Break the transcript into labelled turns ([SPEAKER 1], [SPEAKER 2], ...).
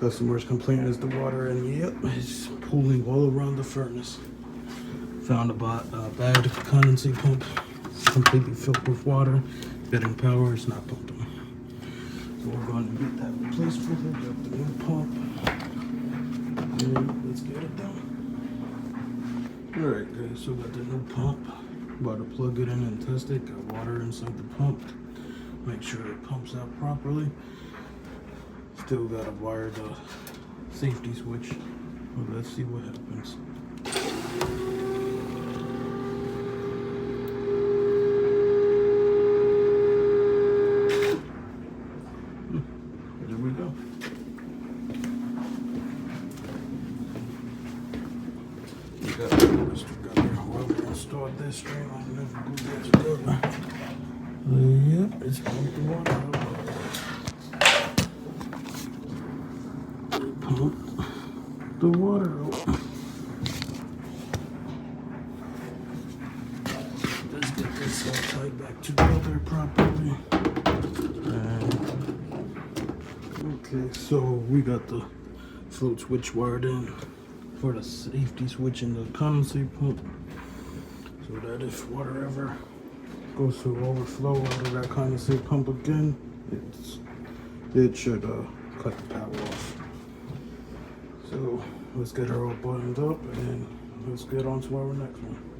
[SPEAKER 1] Customer's complaint is the water, and yep, it's pooling all around the furnace. Found a bad condensate pump, completely filled with water, getting power, it's not pumping. So we're going to get that replaced for her, get the new pump, and let's get it done. Alright guys, so got the new pump, about to plug it in and test it, got water inside the pump, make sure it pumps out properly. Still gotta wire the safety switch, but let's see what happens. There we go. We got whoever installed this string on never go get together. Yep, it's pumped the water out. Pump the water out. Let's get this all tied back together properly. Okay, so we got the float switch wired in for the safety switch in the condensate pump, so that if water ever goes to overflow out of that condensate pump again, it should cut the power off. So let's get her all buttoned up and let's get on to our next one.